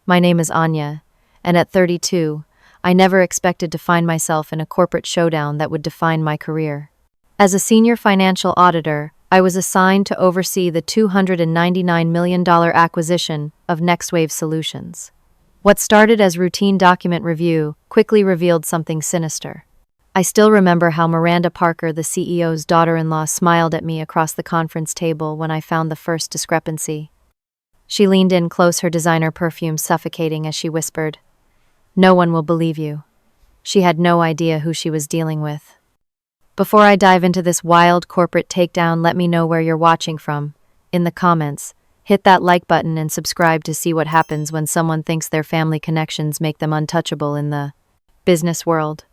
My name is Anya, and at 32, I never expected to find myself in a corporate showdown that would define my career. As a senior financial auditor, I was assigned to oversee the $299 million acquisition of NextWave Solutions. What started as routine document review quickly revealed something sinister. I still remember how Miranda Parker, the CEO's daughter-in-law, smiled at me across the conference table when I found the first discrepancy. She leaned in close, her designer perfume suffocating as she whispered, "No one will believe you." She had no idea who she was dealing with. Before I dive into this wild corporate takedown, let me know where you're watching from. In the comments, hit that like button and subscribe to see what happens when someone thinks their family connections make them untouchable in the business world.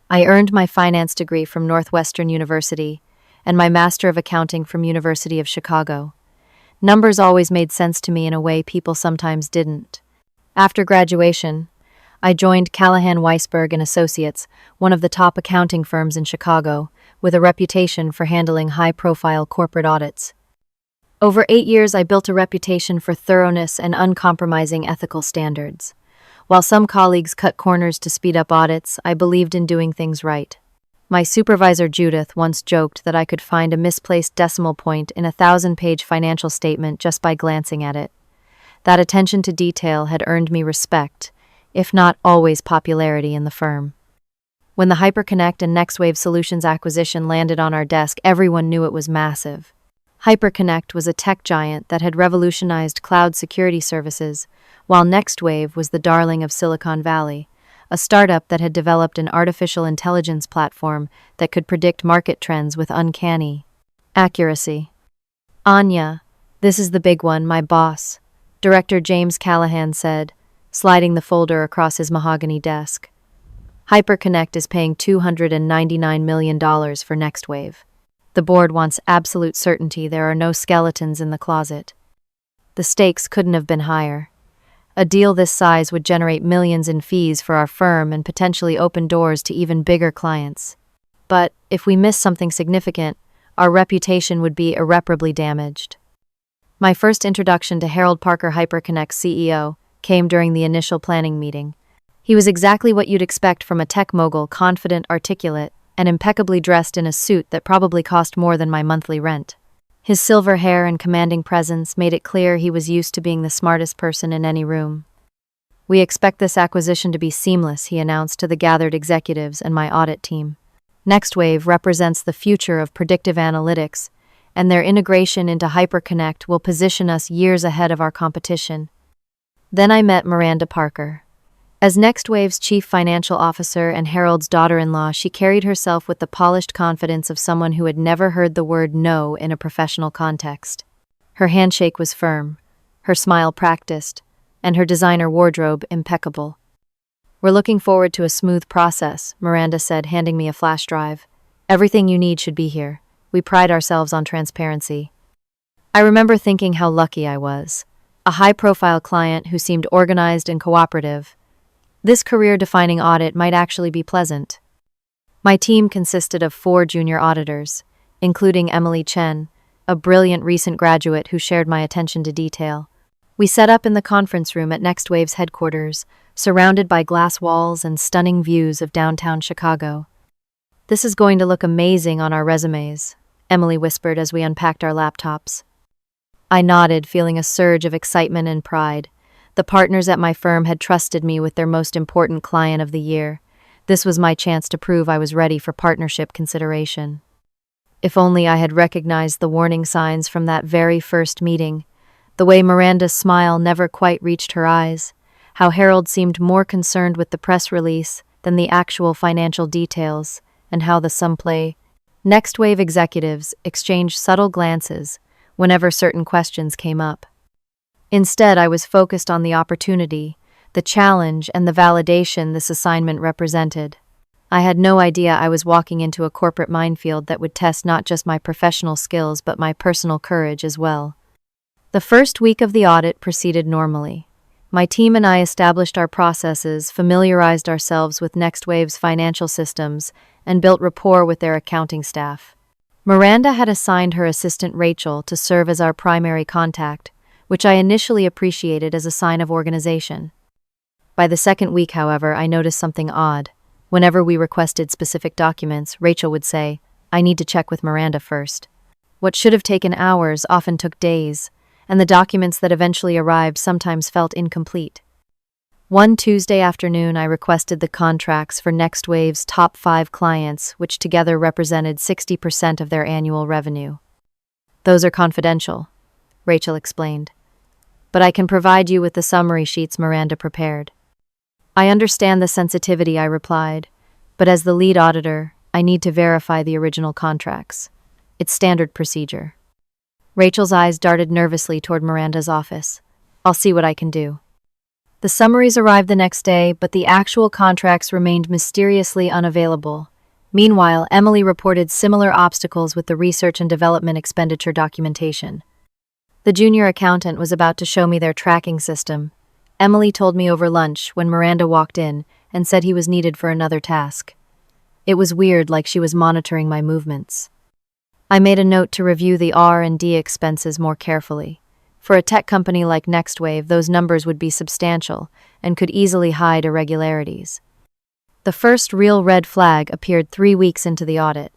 I earned my finance degree from Northwestern University and my Master of Accounting from University of Chicago. Numbers always made sense to me in a way people sometimes didn't. After graduation, I joined Callahan Weisberg and Associates, one of the top accounting firms in Chicago, with a reputation for handling high-profile corporate audits. Over 8 years, I built a reputation for thoroughness and uncompromising ethical standards. While some colleagues cut corners to speed up audits, I believed in doing things right. My supervisor Judith once joked that I could find a misplaced decimal point in a 1,000-page financial statement just by glancing at it. That attention to detail had earned me respect, if not always popularity in the firm. When the Hyperconnect and NextWave Solutions acquisition landed on our desk, everyone knew it was massive. Hyperconnect was a tech giant that had revolutionized cloud security services, while NextWave was the darling of Silicon Valley, a startup that had developed an artificial intelligence platform that could predict market trends with uncanny accuracy. "Anya, this is the big one, my boss," Director James Callahan said, sliding the folder across his mahogany desk. "Hyperconnect is paying $299 million for NextWave. The board wants absolute certainty there are no skeletons in the closet." The stakes couldn't have been higher. A deal this size would generate millions in fees for our firm and potentially open doors to even bigger clients. But if we missed something significant, our reputation would be irreparably damaged. My first introduction to Harold Parker, Hyperconnect's CEO, came during the initial planning meeting. He was exactly what you'd expect from a tech mogul, confident, articulate, and impeccably dressed in a suit that probably cost more than my monthly rent. His silver hair and commanding presence made it clear he was used to being the smartest person in any room. "We expect this acquisition to be seamless," he announced to the gathered executives and my audit team. NextWave represents the future of predictive analytics, and their integration into Hyperconnect will position us years ahead of our competition. Then I met Miranda Parker. As NextWave's chief financial officer and Harold's daughter-in-law, she carried herself with the polished confidence of someone who had never heard the word no in a professional context. Her handshake was firm, her smile practiced, and her designer wardrobe impeccable. "We're looking forward to a smooth process," Miranda said, handing me a flash drive. "Everything you need should be here. We pride ourselves on transparency." I remember thinking how lucky I was. A high-profile client who seemed organized and cooperative. This career-defining audit might actually be pleasant. My team consisted of 4 junior auditors, including Emily Chen, a brilliant recent graduate who shared my attention to detail. We set up in the conference room at NextWave's headquarters, surrounded by glass walls and stunning views of downtown Chicago. "This is going to look amazing on our resumes," Emily whispered as we unpacked our laptops. I nodded, feeling a surge of excitement and pride. The partners at my firm had trusted me with their most important client of the year. This was my chance to prove I was ready for partnership consideration. If only I had recognized the warning signs from that very first meeting. The way Miranda's smile never quite reached her eyes, how Harold seemed more concerned with the press release than the actual financial details, and how the NextWave executives exchanged subtle glances whenever certain questions came up. Instead, I was focused on the opportunity, the challenge, and the validation this assignment represented. I had no idea I was walking into a corporate minefield that would test not just my professional skills but my personal courage as well. The first week of the audit proceeded normally. My team and I established our processes, familiarized ourselves with NextWave's financial systems, and built rapport with their accounting staff. Miranda had assigned her assistant Rachel to serve as our primary contact, which I initially appreciated as a sign of organization. By the second week, however, I noticed something odd. Whenever we requested specific documents, Rachel would say, "I need to check with Miranda first." What should have taken hours often took days, and the documents that eventually arrived sometimes felt incomplete. One Tuesday afternoon, I requested the contracts for NextWave's top 5 clients, which together represented 60% of their annual revenue. "Those are confidential," Rachel explained. "But I can provide you with the summary sheets Miranda prepared." "I understand the sensitivity," I replied, "but as the lead auditor, I need to verify the original contracts. It's standard procedure." Rachel's eyes darted nervously toward Miranda's office. "I'll see what I can do." The summaries arrived the next day, but the actual contracts remained mysteriously unavailable. Meanwhile, Emily reported similar obstacles with the research and development expenditure documentation. The junior accountant was about to show me their tracking system. Emily told me over lunch when Miranda walked in and said he was needed for another task. It was weird, like she was monitoring my movements. I made a note to review the R&D expenses more carefully. For a tech company like NextWave, those numbers would be substantial and could easily hide irregularities. The first real red flag appeared 3 weeks into the audit.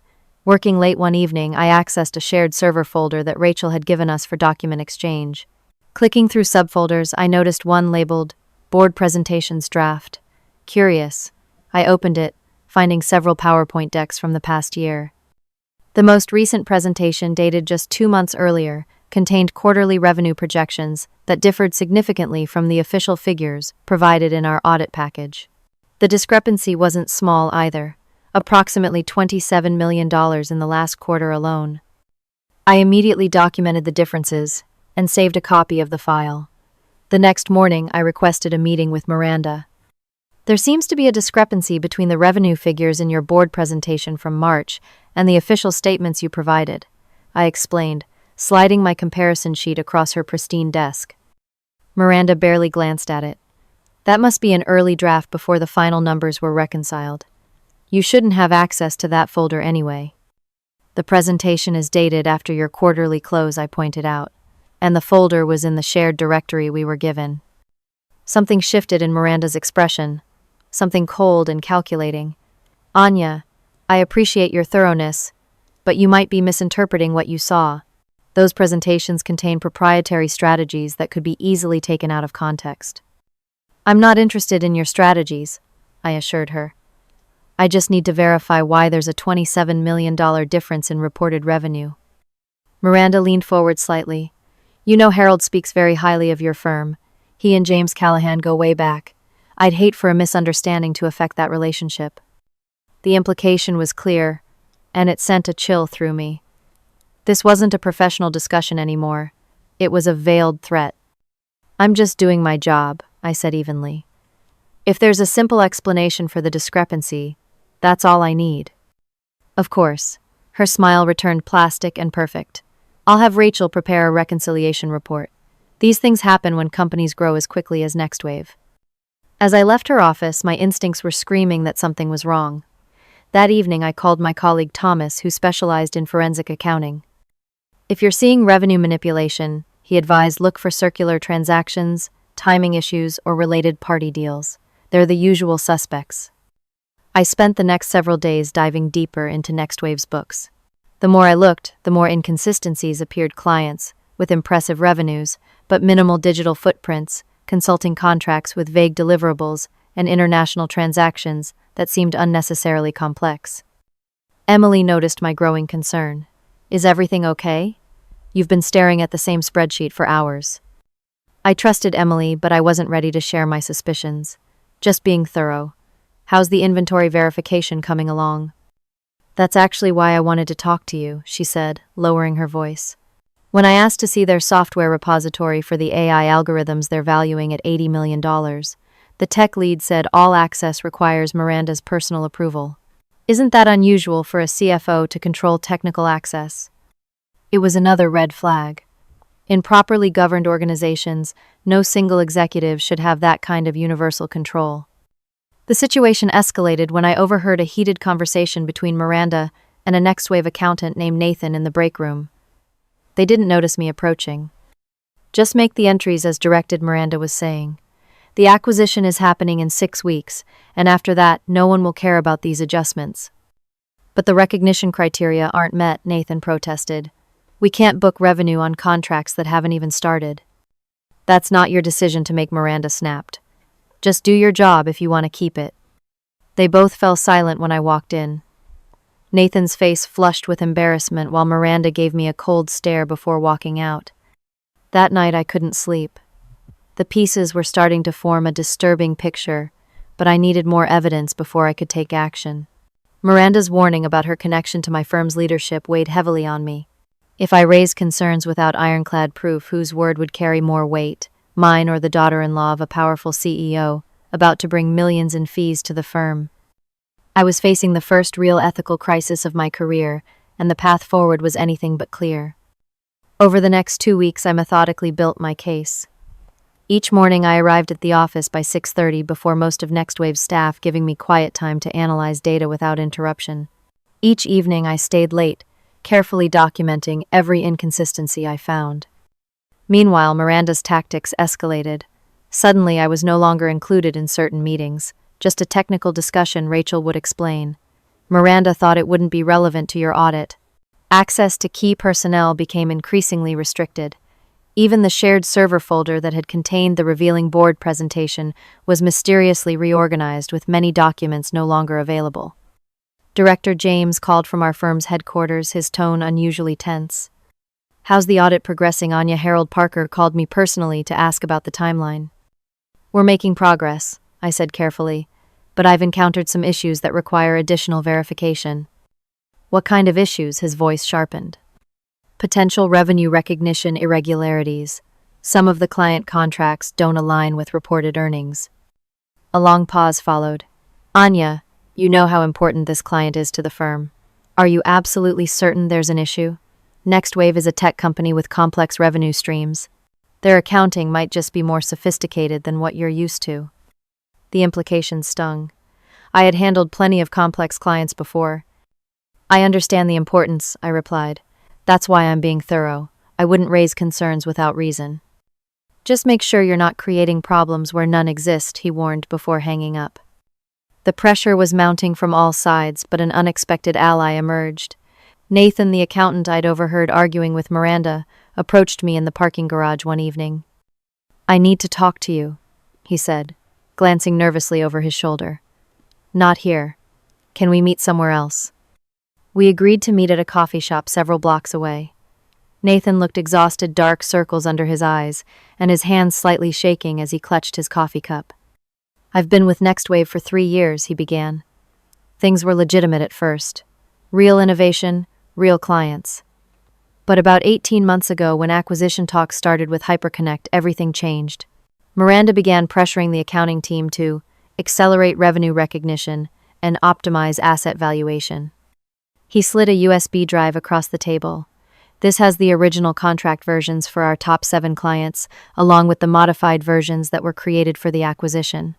Working late one evening, I accessed a shared server folder that Rachel had given us for document exchange. Clicking through subfolders, I noticed one labeled Board Presentations Draft. Curious, I opened it, finding several PowerPoint decks from the past year. The most recent presentation, dated just 2 months earlier, contained quarterly revenue projections that differed significantly from the official figures provided in our audit package. The discrepancy wasn't small either, approximately $27 million in the last quarter alone. I immediately documented the differences and saved a copy of the file. The next morning, I requested a meeting with Miranda. "There seems to be a discrepancy between the revenue figures in your board presentation from March and the official statements you provided," I explained, sliding my comparison sheet across her pristine desk. Miranda barely glanced at it. "That must be an early draft before the final numbers were reconciled. You shouldn't have access to that folder anyway." "The presentation is dated after your quarterly close," I pointed out, "and the folder was in the shared directory we were given." Something shifted in Miranda's expression, something cold and calculating. "Anya, I appreciate your thoroughness, but you might be misinterpreting what you saw. Those presentations contain proprietary strategies that could be easily taken out of context." "I'm not interested in your strategies," I assured her. "I just need to verify why there's a $27 million difference in reported revenue." Miranda leaned forward slightly. "You know Harold speaks very highly of your firm. He and James Callahan go way back. I'd hate for a misunderstanding to affect that relationship." The implication was clear, and it sent a chill through me. This wasn't a professional discussion anymore. It was a veiled threat. "I'm just doing my job," I said evenly. "If there's a simple explanation for the discrepancy, that's all I need." "Of course." Her smile returned plastic and perfect. "I'll have Rachel prepare a reconciliation report. These things happen when companies grow as quickly as NextWave." As I left her office, my instincts were screaming that something was wrong. That evening, I called my colleague Thomas, who specialized in forensic accounting. "If you're seeing revenue manipulation," he advised, "look for circular transactions, timing issues, or related party deals. They're the usual suspects." I spent the next several days diving deeper into NextWave's books. The more I looked, the more inconsistencies appeared. Clients with impressive revenues, but minimal digital footprints, consulting contracts with vague deliverables, and international transactions that seemed unnecessarily complex. Emily noticed my growing concern. "Is everything okay? You've been staring at the same spreadsheet for hours." I trusted Emily, but I wasn't ready to share my suspicions. "Just being thorough. How's the inventory verification coming along?" "That's actually why I wanted to talk to you," she said, lowering her voice. "When I asked to see their software repository for the AI algorithms they're valuing at $80 million, the tech lead said all access requires Miranda's personal approval. Isn't that unusual for a CFO to control technical access?" It was another red flag. In properly governed organizations, no single executive should have that kind of universal control. The situation escalated when I overheard a heated conversation between Miranda and a NextWave accountant named Nathan in the break room. They didn't notice me approaching. Just make the entries as directed, Miranda was saying. The acquisition is happening in 6 weeks, and after that, no one will care about these adjustments. But the recognition criteria aren't met, Nathan protested. We can't book revenue on contracts that haven't even started. That's not your decision to make, Miranda snapped. Just do your job if you want to keep it. They both fell silent when I walked in. Nathan's face flushed with embarrassment while Miranda gave me a cold stare before walking out. That night I couldn't sleep. The pieces were starting to form a disturbing picture, but I needed more evidence before I could take action. Miranda's warning about her connection to my firm's leadership weighed heavily on me. If I raised concerns without ironclad proof, whose word would carry more weight, mine or the daughter-in-law of a powerful CEO, about to bring millions in fees to the firm? I was facing the first real ethical crisis of my career, and the path forward was anything but clear. Over the next 2 weeks, I methodically built my case. Each morning, I arrived at the office by 6:30 before most of NextWave's staff, giving me quiet time to analyze data without interruption. Each evening, I stayed late, carefully documenting every inconsistency I found. Meanwhile, Miranda's tactics escalated. Suddenly, I was no longer included in certain meetings. Just a technical discussion, Rachel would explain. Miranda thought it wouldn't be relevant to your audit. Access to key personnel became increasingly restricted. Even the shared server folder that had contained the revealing board presentation was mysteriously reorganized, with many documents no longer available. Director James called from our firm's headquarters, his tone unusually tense. "How's the audit progressing, Anya?" Harold Parker called me personally to ask about the timeline. "We're making progress," I said carefully, "but I've encountered some issues that require additional verification." "What kind of issues?" His voice sharpened. "Potential revenue recognition irregularities. Some of the client contracts don't align with reported earnings." A long pause followed. "Anya, you know how important this client is to the firm. Are you absolutely certain there's an issue? NextWave is a tech company with complex revenue streams. Their accounting might just be more sophisticated than what you're used to." The implication stung. I had handled plenty of complex clients before. "I understand the importance," I replied. "That's why I'm being thorough. I wouldn't raise concerns without reason." "Just make sure you're not creating problems where none exist," he warned before hanging up. The pressure was mounting from all sides, but an unexpected ally emerged. Nathan, the accountant I'd overheard arguing with Miranda, approached me in the parking garage one evening. "I need to talk to you," he said, glancing nervously over his shoulder. "Not here. Can we meet somewhere else?" We agreed to meet at a coffee shop several blocks away. Nathan looked exhausted, dark circles under his eyes, and his hands slightly shaking as he clutched his coffee cup. "I've been with NextWave for 3 years," he began. "Things were legitimate at first. Real innovation, real clients. But about 18 months ago, when acquisition talks started with Hyperconnect, everything changed. Miranda began pressuring the accounting team to accelerate revenue recognition and optimize asset valuation." He slid a USB drive across the table. "This has the original contract versions for our top 7 clients, along with the modified versions that were created for the acquisition.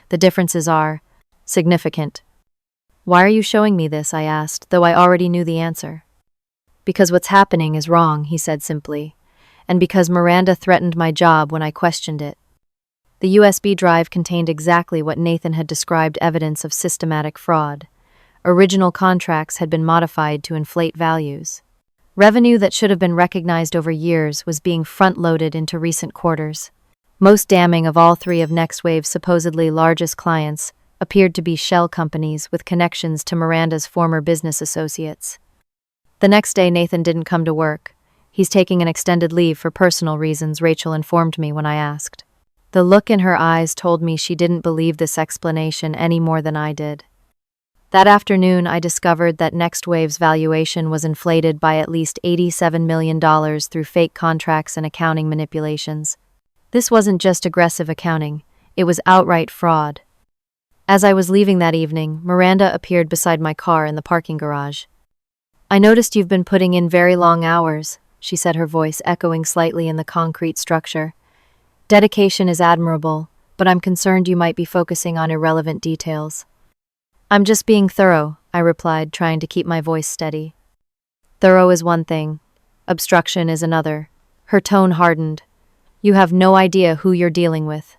The differences are significant." "Why are you showing me this?" I asked, though I already knew the answer. "Because what's happening is wrong," he said simply, "and because Miranda threatened my job when I questioned it." The USB drive contained exactly what Nathan had described: evidence of systematic fraud. Original contracts had been modified to inflate values. Revenue that should have been recognized over years was being front-loaded into recent quarters. Most damning of all 3 of NextWave's supposedly largest clients appeared to be shell companies with connections to Miranda's former business associates. The next day, Nathan didn't come to work. "He's taking an extended leave for personal reasons," Rachel informed me when I asked. The look in her eyes told me she didn't believe this explanation any more than I did. That afternoon, I discovered that NextWave's valuation was inflated by at least $87 million through fake contracts and accounting manipulations. This wasn't just aggressive accounting, it was outright fraud. As I was leaving that evening, Miranda appeared beside my car in the parking garage. "I noticed you've been putting in very long hours," she said, her voice echoing slightly in the concrete structure. "Dedication is admirable, but I'm concerned you might be focusing on irrelevant details." "I'm just being thorough," I replied, trying to keep my voice steady. "Thorough is one thing, obstruction is another." Her tone hardened. You have no idea who you're dealing with.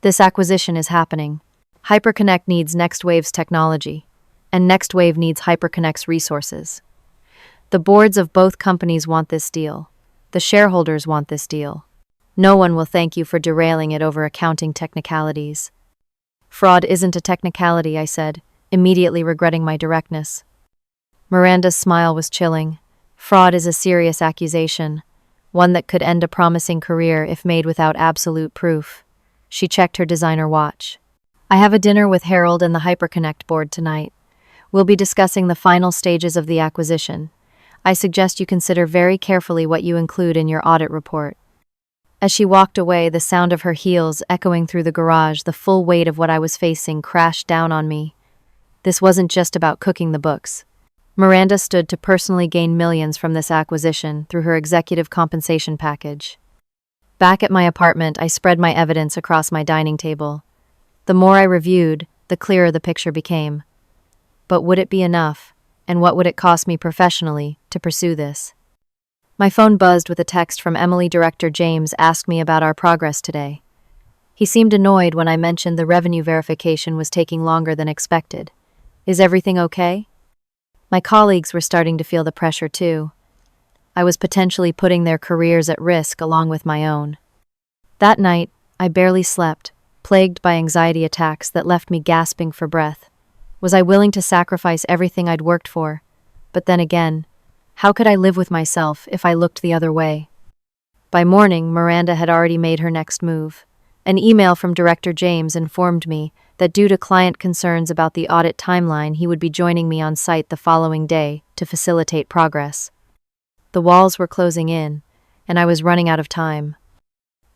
This acquisition is happening. Hyperconnect needs Next Wave's technology, and Next Wave needs Hyperconnect's resources. The boards of both companies want this deal. The shareholders want this deal. No one will thank you for derailing it over accounting technicalities. Fraud isn't a technicality, I said, immediately regretting my directness. Miranda's smile was chilling. Fraud is a serious accusation, one that could end a promising career if made without absolute proof. She checked her designer watch. I have a dinner with Harold and the Hyperconnect board tonight. We'll be discussing the final stages of the acquisition. I suggest you consider very carefully what you include in your audit report. As she walked away, the sound of her heels echoing through the garage, the full weight of what I was facing crashed down on me. This wasn't just about cooking the books. Miranda stood to personally gain millions from this acquisition through her executive compensation package. Back at my apartment, I spread my evidence across my dining table. The more I reviewed, the clearer the picture became. But would it be enough? And what would it cost me professionally to pursue this? My phone buzzed with a text from Emily. Director James asked me about our progress today. He seemed annoyed when I mentioned the revenue verification was taking longer than expected. Is everything okay? My colleagues were starting to feel the pressure too. I was potentially putting their careers at risk along with my own. That night, I barely slept, plagued by anxiety attacks that left me gasping for breath. Was I willing to sacrifice everything I'd worked for? But then again, how could I live with myself if I looked the other way? By morning, Miranda had already made her next move. An email from Director James informed me that due to client concerns about the audit timeline, he would be joining me on site the following day to facilitate progress. The walls were closing in, and I was running out of time.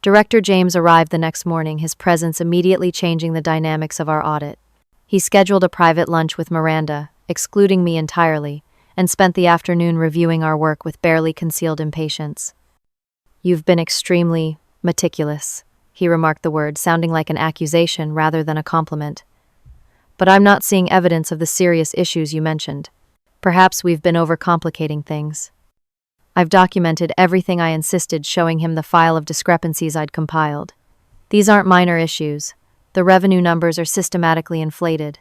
Director James arrived the next morning, his presence immediately changing the dynamics of our audit. He scheduled a private lunch with Miranda, excluding me entirely, and spent the afternoon reviewing our work with barely concealed impatience. "You've been extremely meticulous," he remarked, the word sounding like an accusation rather than a compliment. "But I'm not seeing evidence of the serious issues you mentioned. Perhaps we've been overcomplicating things." I've documented everything I insisted, showing him the file of discrepancies I'd compiled. "These aren't minor issues. The revenue numbers are systematically inflated."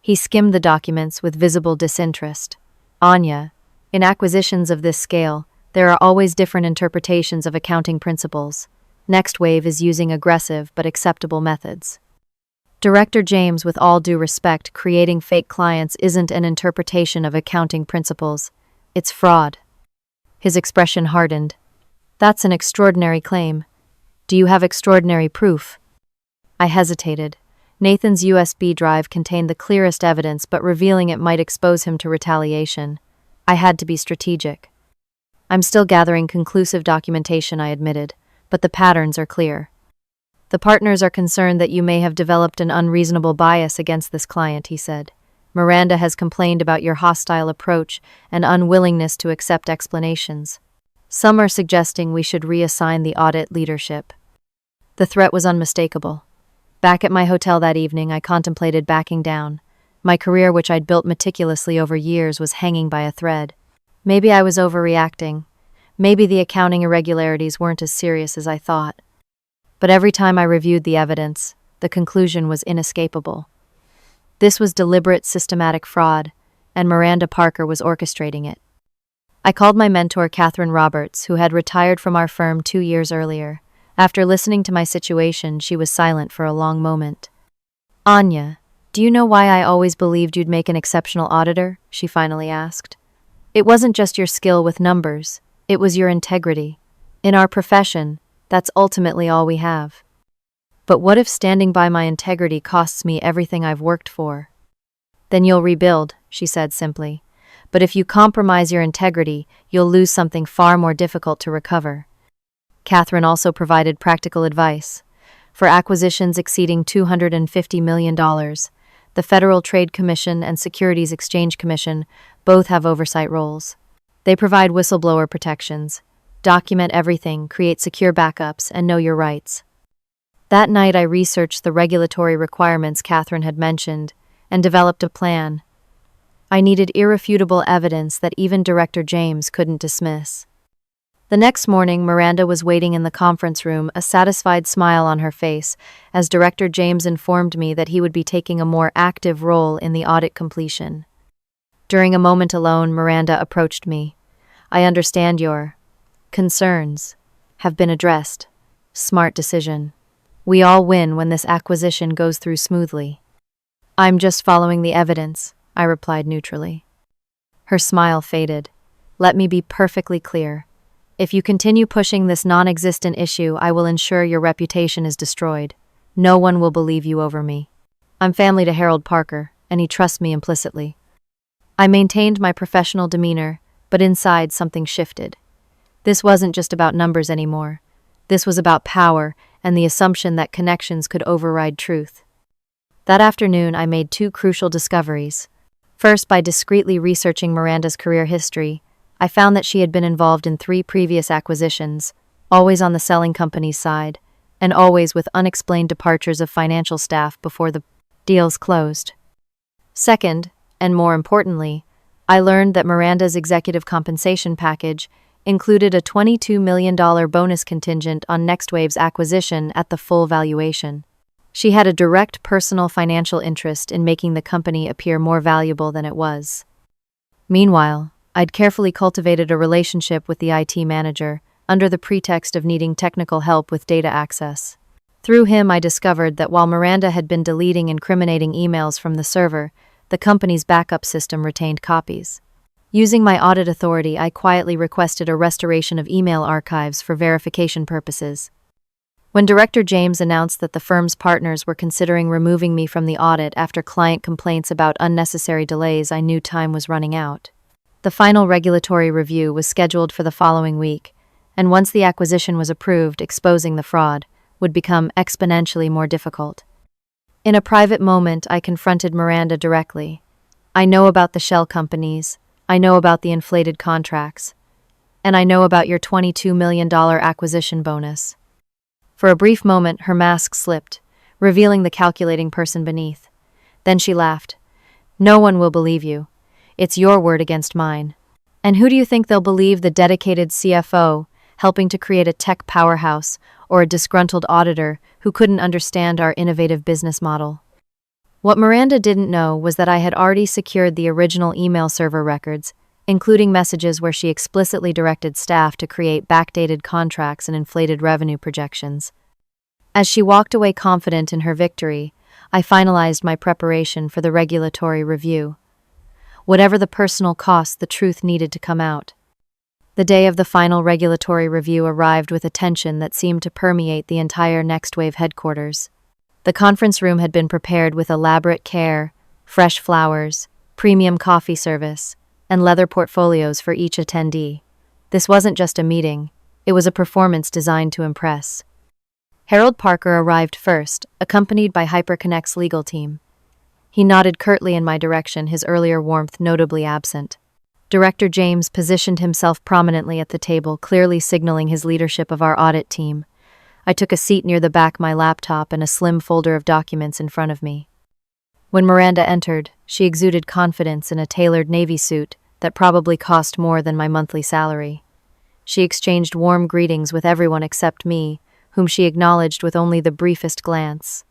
He skimmed the documents with visible disinterest. "Anya, in acquisitions of this scale, there are always different interpretations of accounting principles. Next Wave is using aggressive but acceptable methods." Director James, with all due respect, creating fake clients isn't an interpretation of accounting principles. It's fraud. His expression hardened. "That's an extraordinary claim. Do you have extraordinary proof?" I hesitated. Nathan's USB drive contained the clearest evidence, but revealing it might expose him to retaliation. I had to be strategic. "I'm still gathering conclusive documentation," I admitted, "but the patterns are clear. The partners are concerned that you may have developed an unreasonable bias against this client," he said. "Miranda has complained about your hostile approach and unwillingness to accept explanations. Some are suggesting we should reassign the audit leadership." The threat was unmistakable. Back at my hotel that evening, I contemplated backing down. My career, which I'd built meticulously over years, was hanging by a thread. Maybe I was overreacting. Maybe the accounting irregularities weren't as serious as I thought. But every time I reviewed the evidence, the conclusion was inescapable. This was deliberate, systematic fraud, and Miranda Parker was orchestrating it. I called my mentor, Catherine Roberts, who had retired from our firm 2 years earlier. After listening to my situation, she was silent for a long moment. "Anya, do you know why I always believed you'd make an exceptional auditor?" she finally asked. "It wasn't just your skill with numbers, it was your integrity. In our profession, that's ultimately all we have. But what if standing by my integrity costs me everything I've worked for?" "Then you'll rebuild," she said simply. "But if you compromise your integrity, you'll lose something far more difficult to recover." Catherine also provided practical advice. For acquisitions exceeding $250 million, the Federal Trade Commission and Securities Exchange Commission both have oversight roles. They provide whistleblower protections, document everything, create secure backups, and know your rights. That night, I researched the regulatory requirements Catherine had mentioned and developed a plan. I needed irrefutable evidence that even Director James couldn't dismiss. The next morning, Miranda was waiting in the conference room, a satisfied smile on her face, as Director James informed me that he would be taking a more active role in the audit completion. During a moment alone, Miranda approached me. "I understand your concerns have been addressed. Smart decision. We all win when this acquisition goes through smoothly." "I'm just following the evidence," I replied neutrally. Her smile faded. "Let me be perfectly clear. If you continue pushing this non-existent issue, I will ensure your reputation is destroyed. No one will believe you over me. I'm family to Harold Parker, and he trusts me implicitly." I maintained my professional demeanor, but inside something shifted. This wasn't just about numbers anymore. This was about power and the assumption that connections could override truth. That afternoon, I made two crucial discoveries. First, by discreetly researching Miranda's career history, I found that she had been involved in 3 previous acquisitions, always on the selling company's side, and always with unexplained departures of financial staff before the deals closed. Second, and more importantly, I learned that Miranda's executive compensation package included a $22 million bonus contingent on NextWave's acquisition at the full valuation. She had a direct personal financial interest in making the company appear more valuable than it was. Meanwhile, I'd carefully cultivated a relationship with the IT manager under the pretext of needing technical help with data access. Through him, I discovered that while Miranda had been deleting incriminating emails from the server, the company's backup system retained copies. Using my audit authority, I quietly requested a restoration of email archives for verification purposes. When Director James announced that the firm's partners were considering removing me from the audit after client complaints about unnecessary delays, I knew time was running out. The final regulatory review was scheduled for the following week, and once the acquisition was approved, exposing the fraud would become exponentially more difficult. In a private moment, I confronted Miranda directly. "I know about the shell companies, I know about the inflated contracts, and I know about your $22 million acquisition bonus." For a brief moment, her mask slipped, revealing the calculating person beneath. Then she laughed. "No one will believe you. It's your word against mine. And who do you think they'll believe, the dedicated CFO, helping to create a tech powerhouse, or a disgruntled auditor who couldn't understand our innovative business model?" What Miranda didn't know was that I had already secured the original email server records, including messages where she explicitly directed staff to create backdated contracts and inflated revenue projections. As she walked away confident in her victory, I finalized my preparation for the regulatory review. Whatever the personal cost, the truth needed to come out. The day of the final regulatory review arrived with a tension that seemed to permeate the entire NextWave headquarters. The conference room had been prepared with elaborate care, fresh flowers, premium coffee service, and leather portfolios for each attendee. This wasn't just a meeting, it was a performance designed to impress. Harold Parker arrived first, accompanied by HyperConnect's legal team. He nodded curtly in my direction, his earlier warmth notably absent. Director James positioned himself prominently at the table, clearly signaling his leadership of our audit team. I took a seat near the back, my laptop and a slim folder of documents in front of me. When Miranda entered, she exuded confidence in a tailored navy suit that probably cost more than my monthly salary. She exchanged warm greetings with everyone except me, whom she acknowledged with only the briefest glance.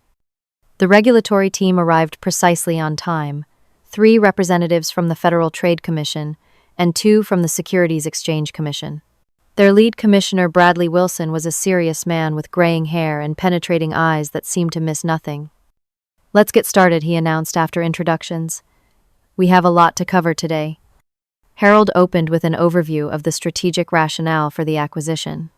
The regulatory team arrived precisely on time, 3 representatives from the Federal Trade Commission and 2 from the Securities Exchange Commission. Their lead commissioner, Bradley Wilson, was a serious man with graying hair and penetrating eyes that seemed to miss nothing. "Let's get started," he announced after introductions. "We have a lot to cover today." Harold opened with an overview of the strategic rationale for the acquisition.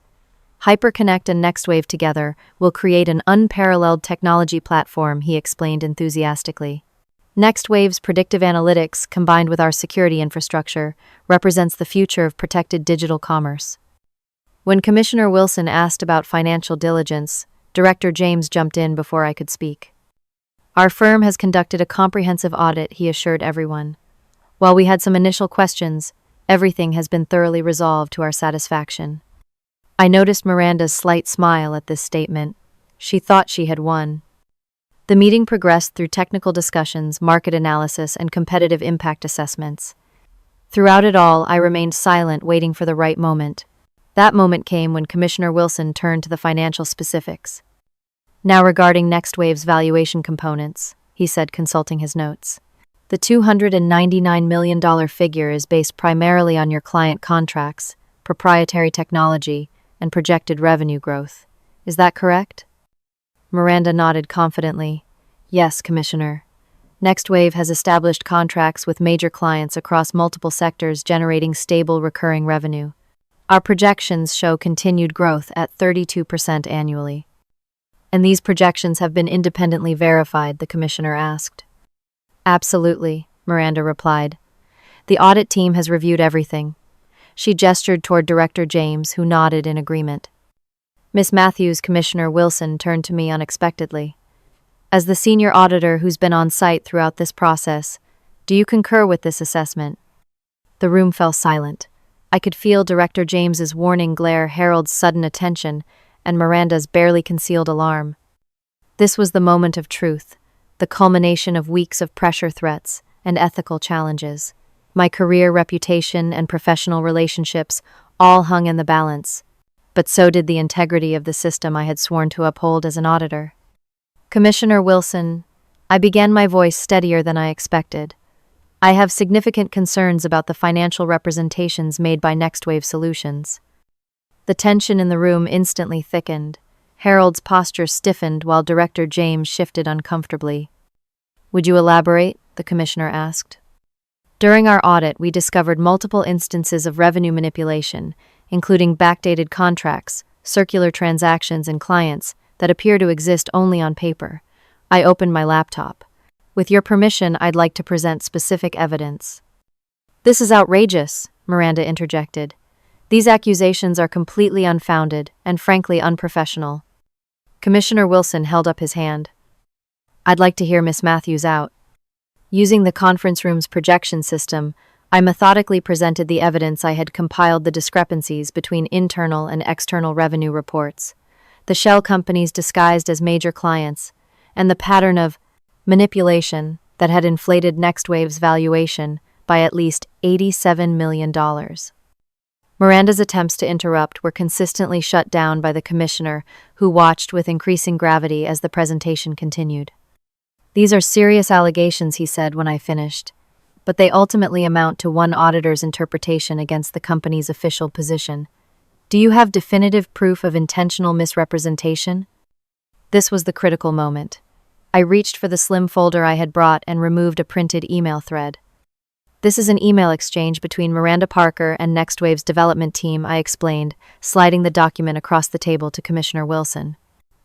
HyperConnect and NextWave together will create an unparalleled technology platform, he explained enthusiastically. NextWave's predictive analytics, combined with our security infrastructure, represents the future of protected digital commerce. When Commissioner Wilson asked about financial diligence, Director James jumped in before I could speak. "Our firm has conducted a comprehensive audit," he assured everyone. "While we had some initial questions, everything has been thoroughly resolved to our satisfaction." I noticed Miranda's slight smile at this statement. She thought she had won. The meeting progressed through technical discussions, market analysis, and competitive impact assessments. Throughout it all, I remained silent, waiting for the right moment. That moment came when Commissioner Wilson turned to the financial specifics. "Now regarding NextWave's valuation components," he said, consulting his notes. "The $299 million figure is based primarily on your client contracts, proprietary technology, and projected revenue growth. Is that correct?" Miranda nodded confidently. "Yes, Commissioner. NextWave has established contracts with major clients across multiple sectors, generating stable recurring revenue. Our projections show continued growth at 32% annually." "And these projections have been independently verified?" the Commissioner asked. "Absolutely," Miranda replied. "The audit team has reviewed everything." She gestured toward Director James, who nodded in agreement. "Miss Matthews," Commissioner Wilson turned to me unexpectedly. "As the senior auditor who's been on site throughout this process, do you concur with this assessment?" The room fell silent. I could feel Director James's warning glare, Harold's sudden attention, and Miranda's barely concealed alarm. This was the moment of truth, the culmination of weeks of pressure threats and ethical challenges. My career, reputation, and professional relationships all hung in the balance, but so did the integrity of the system I had sworn to uphold as an auditor. "Commissioner Wilson," I began, my voice steadier than I expected, "I have significant concerns about the financial representations made by NextWave Solutions." The tension in the room instantly thickened. Harold's posture stiffened while Director James shifted uncomfortably. "Would you elaborate?" the Commissioner asked. "During our audit, we discovered multiple instances of revenue manipulation, including backdated contracts, circular transactions, and clients that appear to exist only on paper." I opened my laptop. "With your permission, I'd like to present specific evidence." "This is outrageous," Miranda interjected. "These accusations are completely unfounded and frankly unprofessional." Commissioner Wilson held up his hand. "I'd like to hear Miss Matthews out." Using the conference room's projection system, I methodically presented the evidence. I had compiled the discrepancies between internal and external revenue reports, the shell companies disguised as major clients, and the pattern of manipulation that had inflated NextWave's valuation by at least $87 million. Miranda's attempts to interrupt were consistently shut down by the Commissioner, who watched with increasing gravity as the presentation continued. "These are serious allegations," he said when I finished, "but they ultimately amount to one auditor's interpretation against the company's official position. Do you have definitive proof of intentional misrepresentation?" This was the critical moment. I reached for the slim folder I had brought and removed a printed email thread. "This is an email exchange between Miranda Parker and NextWave's development team," I explained, sliding the document across the table to Commissioner Wilson.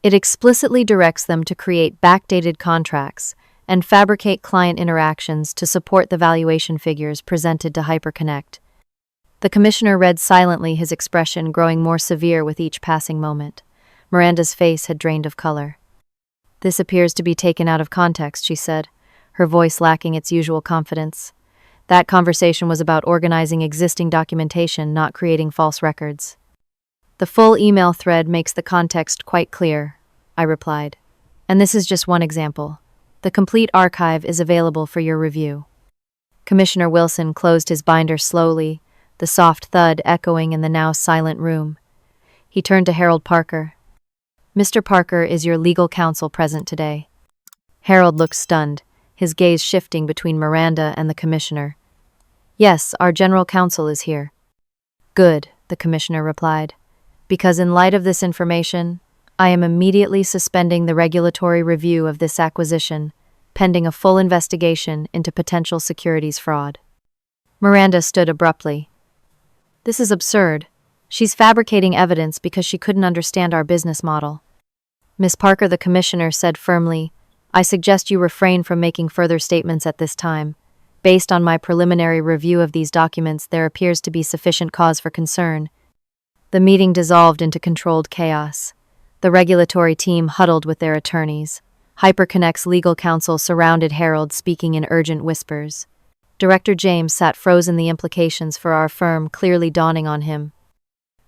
"It explicitly directs them to create backdated contracts and fabricate client interactions to support the valuation figures presented to Hyperconnect." The Commissioner read silently, his expression growing more severe with each passing moment. Miranda's face had drained of color. "This appears to be taken out of context," she said, her voice lacking its usual confidence. "That conversation was about organizing existing documentation, not creating false records." "The full email thread makes the context quite clear," I replied. "And this is just one example. The complete archive is available for your review." Commissioner Wilson closed his binder slowly, the soft thud echoing in the now silent room. He turned to Harold Parker. "Mr. Parker is your legal counsel present today." Harold looked stunned, his gaze shifting between Miranda and the Commissioner. "Yes, our general counsel is here." "Good," the Commissioner replied, "because in light of this information, I am immediately suspending the regulatory review of this acquisition, pending a full investigation into potential securities fraud." Miranda stood abruptly. "This is absurd. She's fabricating evidence because she couldn't understand our business model." "Miss Parker," the Commissioner said firmly, "I suggest you refrain from making further statements at this time. Based on my preliminary review of these documents, there appears to be sufficient cause for concern." The meeting dissolved into controlled chaos. The regulatory team huddled with their attorneys. Hyperconnect's legal counsel surrounded Harold, speaking in urgent whispers. Director James sat frozen, the implications for our firm clearly dawning on him.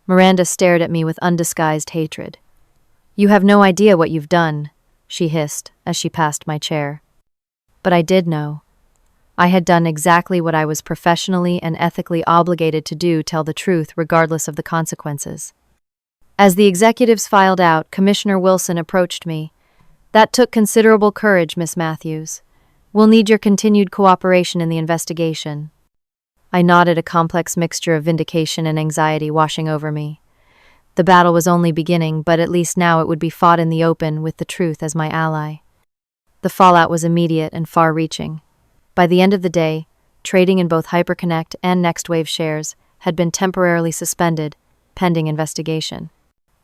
Miranda stared at me with undisguised hatred. "You have no idea what you've done," she hissed as she passed my chair. But I did know. I had done exactly what I was professionally and ethically obligated to do, tell the truth regardless of the consequences. As the executives filed out, Commissioner Wilson approached me. "That took considerable courage, Miss Matthews. We'll need your continued cooperation in the investigation." I nodded, a complex mixture of vindication and anxiety washing over me. The battle was only beginning, but at least now it would be fought in the open with the truth as my ally. The fallout was immediate and far-reaching. By the end of the day, trading in both Hyperconnect and NextWave shares had been temporarily suspended, pending investigation.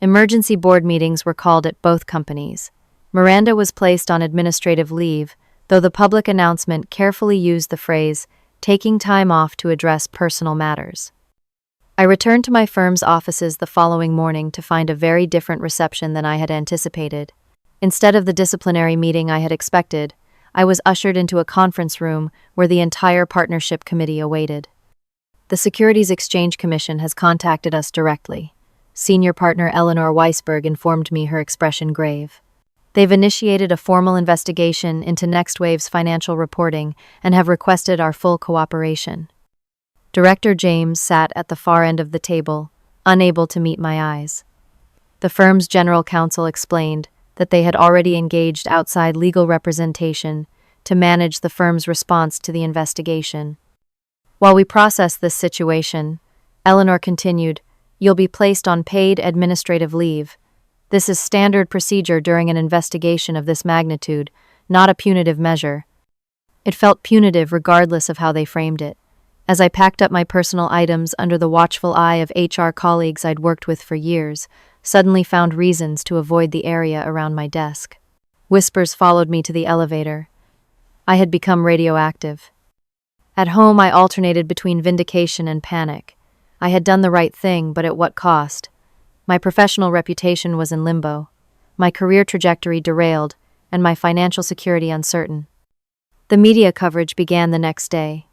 Emergency board meetings were called at both companies. Miranda was placed on administrative leave, though the public announcement carefully used the phrase, "taking time off to address personal matters." I returned to my firm's offices the following morning to find a very different reception than I had anticipated. Instead of the disciplinary meeting I had expected, I was ushered into a conference room where the entire partnership committee awaited. "The Securities Exchange Commission has contacted us directly." Senior partner Eleanor Weisberg informed me, her expression grave. "They've initiated a formal investigation into NextWave's financial reporting and have requested our full cooperation." Director James sat at the far end of the table, unable to meet my eyes. The firm's general counsel explained that they had already engaged outside legal representation to manage the firm's response to the investigation. "While we process this situation," Eleanor continued, "you'll be placed on paid administrative leave. This is standard procedure during an investigation of this magnitude, not a punitive measure." It felt punitive regardless of how they framed it. As I packed up my personal items under the watchful eye of HR colleagues I'd worked with for years, suddenly found reasons to avoid the area around my desk. Whispers followed me to the elevator. I had become radioactive. At home, I alternated between vindication and panic. I had done the right thing, but at what cost? My professional reputation was in limbo, my career trajectory derailed, and my financial security uncertain. The media coverage began the next day.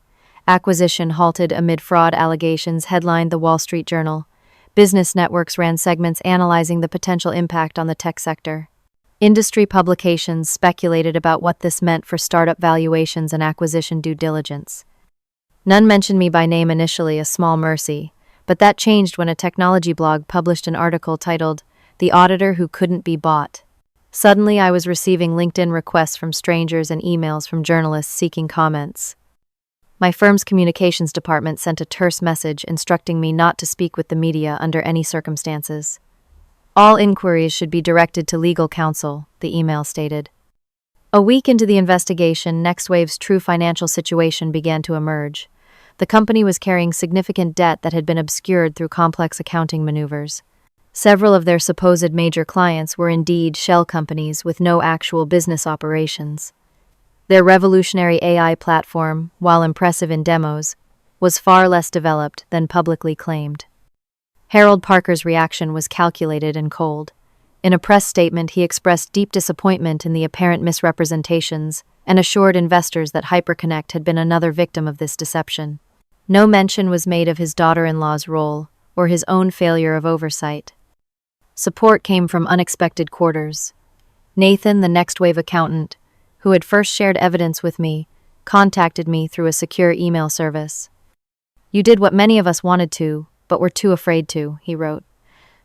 "Acquisition halted amid fraud allegations" headlined the Wall Street Journal. Business networks ran segments analyzing the potential impact on the tech sector. Industry publications speculated about what this meant for startup valuations and acquisition due diligence. None mentioned me by name initially, a small mercy, but that changed when a technology blog published an article titled, "The Auditor Who Couldn't Be Bought." Suddenly, I was receiving LinkedIn requests from strangers and emails from journalists seeking comments. My firm's communications department sent a terse message instructing me not to speak with the media under any circumstances. "All inquiries should be directed to legal counsel," the email stated. A week into the investigation, NextWave's true financial situation began to emerge. The company was carrying significant debt that had been obscured through complex accounting maneuvers. Several of their supposed major clients were indeed shell companies with no actual business operations. Their revolutionary AI platform, while impressive in demos, was far less developed than publicly claimed. Harold Parker's reaction was calculated and cold. In a press statement, he expressed deep disappointment in the apparent misrepresentations and assured investors that Hyperconnect had been another victim of this deception. No mention was made of his daughter-in-law's role or his own failure of oversight. Support came from unexpected quarters. Nathan, the NextWave accountant, who had first shared evidence with me, contacted me through a secure email service. "You did what many of us wanted to, but were too afraid to," he wrote.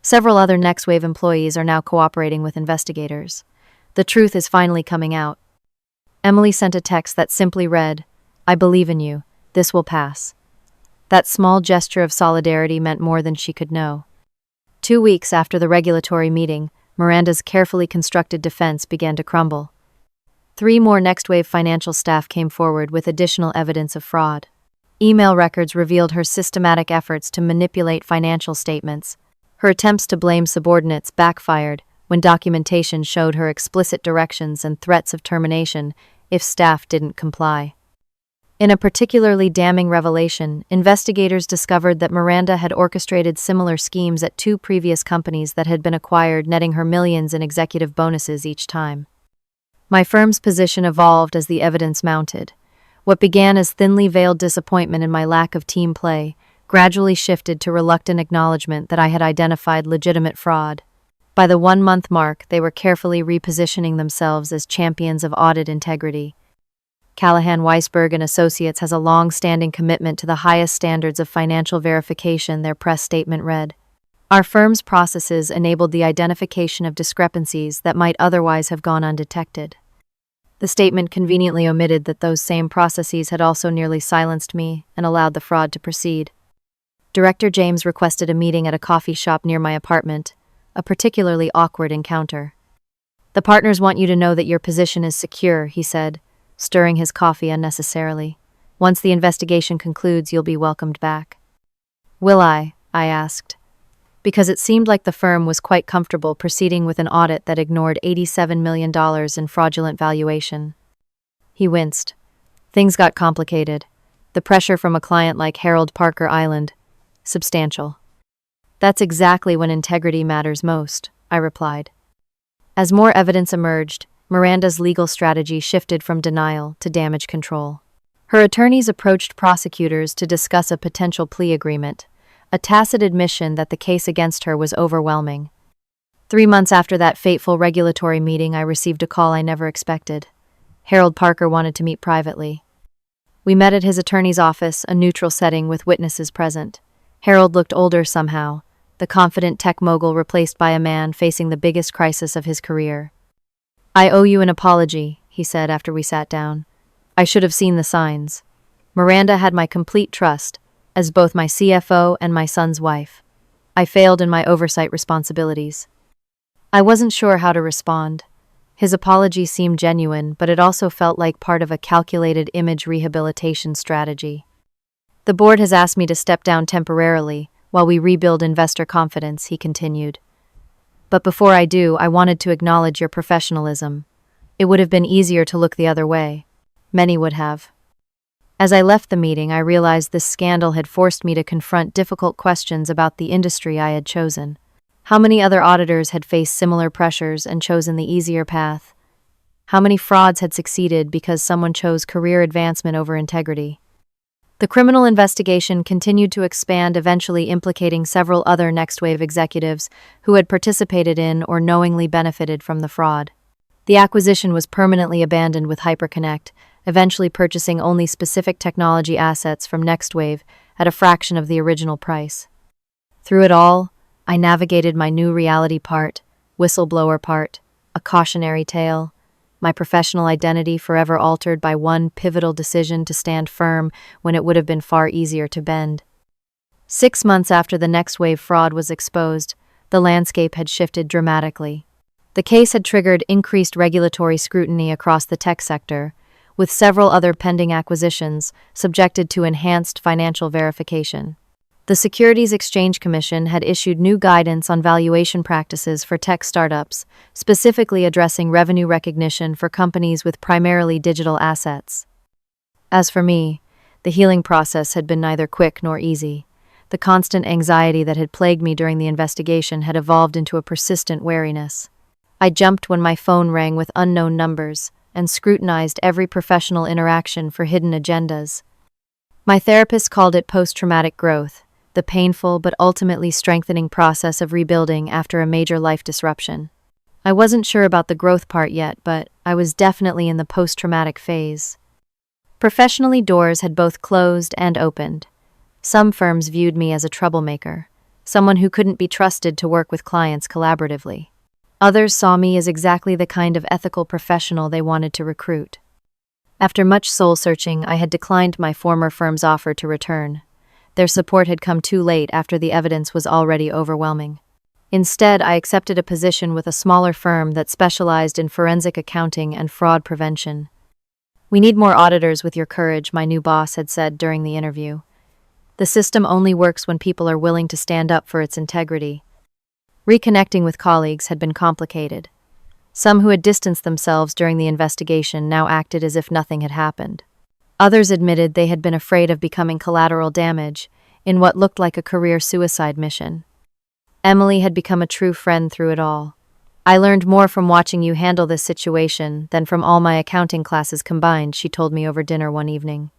"Several other NextWave employees are now cooperating with investigators. The truth is finally coming out." Emily sent a text that simply read, "I believe in you. This will pass." That small gesture of solidarity meant more than she could know. 2 weeks after the regulatory meeting, Miranda's carefully constructed defense began to crumble. 3 more NextWave financial staff came forward with additional evidence of fraud. Email records revealed her systematic efforts to manipulate financial statements. Her attempts to blame subordinates backfired when documentation showed her explicit directions and threats of termination if staff didn't comply. In a particularly damning revelation, investigators discovered that Miranda had orchestrated similar schemes at 2 previous companies that had been acquired, netting her millions in executive bonuses each time. My firm's position evolved as the evidence mounted. What began as thinly veiled disappointment in my lack of team play gradually shifted to reluctant acknowledgement that I had identified legitimate fraud. By the 1-month mark, they were carefully repositioning themselves as champions of audit integrity. Callahan Weisberg and Associates has a long-standing commitment to the highest standards of financial verification, their press statement read. Our firm's processes enabled the identification of discrepancies that might otherwise have gone undetected. The statement conveniently omitted that those same processes had also nearly silenced me and allowed the fraud to proceed. Director James requested a meeting at a coffee shop near my apartment, a particularly awkward encounter. The partners want you to know that your position is secure, he said, stirring his coffee unnecessarily. Once the investigation concludes, you'll be welcomed back. Will I asked, because it seemed like the firm was quite comfortable proceeding with an audit that ignored $87 million in fraudulent valuation. He winced. Things got complicated. The pressure from a client like Harold Parker Island, substantial. That's exactly when integrity matters most, I replied. As more evidence emerged, Miranda's legal strategy shifted from denial to damage control. Her attorneys approached prosecutors to discuss a potential plea agreement, a tacit admission that the case against her was overwhelming. 3 months after that fateful regulatory meeting, I received a call I never expected. Harold Parker wanted to meet privately. We met at his attorney's office, a neutral setting with witnesses present. Harold looked older somehow, the confident tech mogul replaced by a man facing the biggest crisis of his career. I owe you an apology, he said after we sat down. I should have seen the signs. Miranda had my complete trust, as both my CFO and my son's wife. I failed in my oversight responsibilities. I wasn't sure how to respond. His apology seemed genuine, but it also felt like part of a calculated image rehabilitation strategy. The board has asked me to step down temporarily while we rebuild investor confidence, he continued. But before I do, I wanted to acknowledge your professionalism. It would have been easier to look the other way. Many would have. As I left the meeting, I realized this scandal had forced me to confront difficult questions about the industry I had chosen. How many other auditors had faced similar pressures and chosen the easier path? How many frauds had succeeded because someone chose career advancement over integrity? The criminal investigation continued to expand, eventually implicating several other Next Wave executives who had participated in or knowingly benefited from the fraud. The acquisition was permanently abandoned with Hyperconnect, eventually purchasing only specific technology assets from Next Wave at a fraction of the original price. Through it all, I navigated my new reality part, whistleblower part, a cautionary tale, my professional identity forever altered by one pivotal decision to stand firm when it would have been far easier to bend. 6 months after the Next Wave fraud was exposed, the landscape had shifted dramatically. The case had triggered increased regulatory scrutiny across the tech sector, with several other pending acquisitions subjected to enhanced financial verification. The Securities Exchange Commission had issued new guidance on valuation practices for tech startups, specifically addressing revenue recognition for companies with primarily digital assets. As for me, the healing process had been neither quick nor easy. The constant anxiety that had plagued me during the investigation had evolved into a persistent wariness. I jumped when my phone rang with unknown numbers and scrutinized every professional interaction for hidden agendas. My therapist called it post-traumatic growth, the painful but ultimately strengthening process of rebuilding after a major life disruption. I wasn't sure about the growth part yet, but I was definitely in the post-traumatic phase. Professionally, doors had both closed and opened. Some firms viewed me as a troublemaker, someone who couldn't be trusted to work with clients collaboratively. Others saw me as exactly the kind of ethical professional they wanted to recruit. After much soul-searching, I had declined my former firm's offer to return. Their support had come too late after the evidence was already overwhelming. Instead, I accepted a position with a smaller firm that specialized in forensic accounting and fraud prevention. "We need more auditors with your courage," my new boss had said during the interview. "The system only works when people are willing to stand up for its integrity." Reconnecting with colleagues had been complicated. Some who had distanced themselves during the investigation now acted as if nothing had happened. Others admitted they had been afraid of becoming collateral damage in what looked like a career suicide mission. Emily had become a true friend through it all. "I learned more from watching you handle this situation than from all my accounting classes combined," she told me over dinner one evening.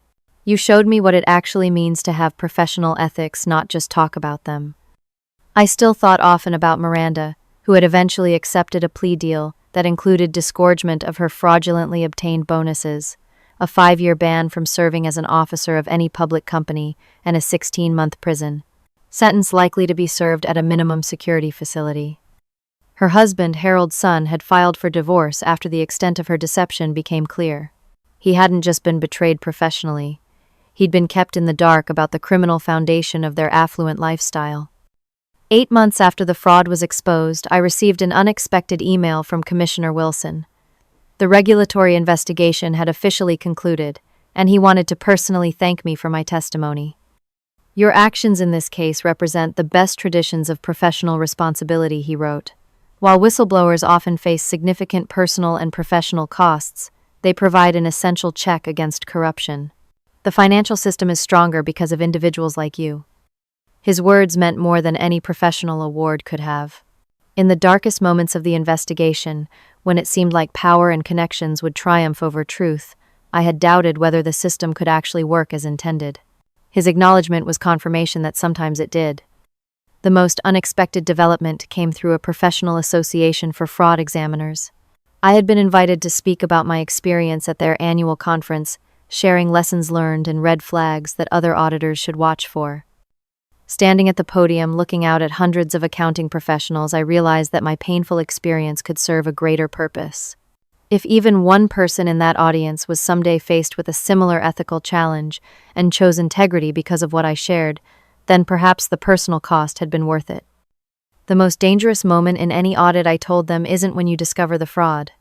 "You showed me what it actually means to have professional ethics, not just talk about them." I still thought often about Miranda, who had eventually accepted a plea deal that included disgorgement of her fraudulently obtained bonuses, a 5-year ban from serving as an officer of any public company, and a 16-month prison sentence likely to be served at a minimum security facility. Her husband, Harold's son, had filed for divorce after the extent of her deception became clear. He hadn't just been betrayed professionally. He'd been kept in the dark about the criminal foundation of their affluent lifestyle. 8 months after the fraud was exposed, I received an unexpected email from Commissioner Wilson. The regulatory investigation had officially concluded, and he wanted to personally thank me for my testimony. "Your actions in this case represent the best traditions of professional responsibility," he wrote. "While whistleblowers often face significant personal and professional costs, they provide an essential check against corruption. The financial system is stronger because of individuals like you." His words meant more than any professional award could have. In the darkest moments of the investigation, when it seemed like power and connections would triumph over truth, I had doubted whether the system could actually work as intended. His acknowledgement was confirmation that sometimes it did. The most unexpected development came through a professional association for fraud examiners. I had been invited to speak about my experience at their annual conference, sharing lessons learned and red flags that other auditors should watch for. Standing at the podium, looking out at hundreds of accounting professionals, I realized that my painful experience could serve a greater purpose. If even one person in that audience was someday faced with a similar ethical challenge and chose integrity because of what I shared, then perhaps the personal cost had been worth it. The most dangerous moment in any audit, I told them, isn't when you discover the fraud.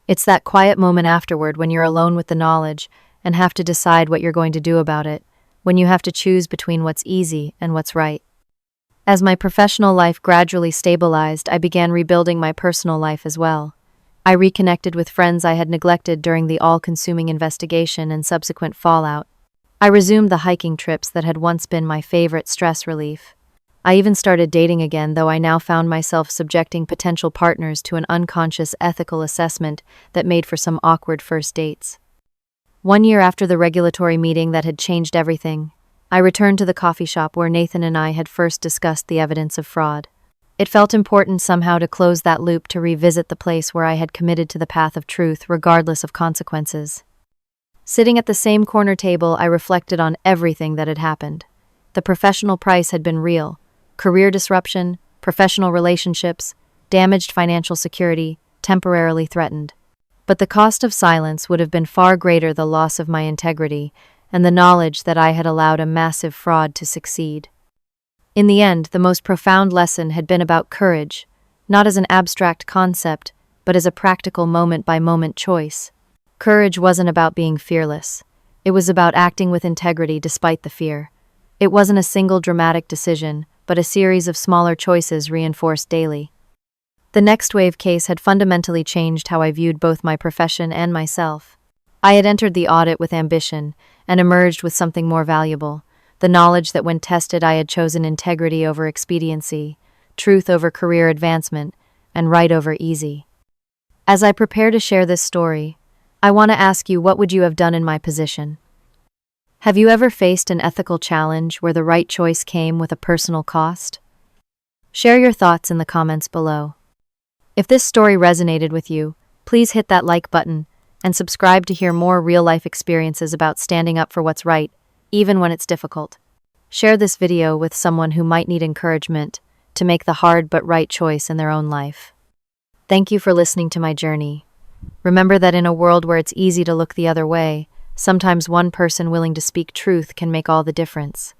It's that quiet moment afterward when you're alone with the knowledge and have to decide what you're going to do about it, when you have to choose between what's easy and what's right. As my professional life gradually stabilized, I began rebuilding my personal life as well. I reconnected with friends I had neglected during the all-consuming investigation and subsequent fallout. I resumed the hiking trips that had once been my favorite stress relief. I even started dating again, though I now found myself subjecting potential partners to an unconscious ethical assessment that made for some awkward first dates. 1 year after the regulatory meeting that had changed everything, I returned to the coffee shop where Nathan and I had first discussed the evidence of fraud. It felt important somehow to close that loop, to revisit the place where I had committed to the path of truth, regardless of consequences. Sitting at the same corner table, I reflected on everything that had happened. The professional price had been real: career disruption, professional relationships, damaged financial security, temporarily threatened. But the cost of silence would have been far greater: the loss of my integrity and the knowledge that I had allowed a massive fraud to succeed. In the end, the most profound lesson had been about courage, not as an abstract concept, but as a practical moment-by-moment choice. Courage wasn't about being fearless. It was about acting with integrity despite the fear. It wasn't a single dramatic decision, but a series of smaller choices reinforced daily. The next wave case had fundamentally changed how I viewed both my profession and myself. I had entered the audit with ambition and emerged with something more valuable: the knowledge that when tested I had chosen integrity over expediency, truth over career advancement, and right over easy. As I prepare to share this story, I want to ask you, what would you have done in my position? Have you ever faced an ethical challenge where the right choice came with a personal cost? Share your thoughts in the comments below. If this story resonated with you, please hit that like button and subscribe to hear more real-life experiences about standing up for what's right, even when it's difficult. Share this video with someone who might need encouragement to make the hard but right choice in their own life. Thank you for listening to my journey. Remember that in a world where it's easy to look the other way, sometimes one person willing to speak truth can make all the difference.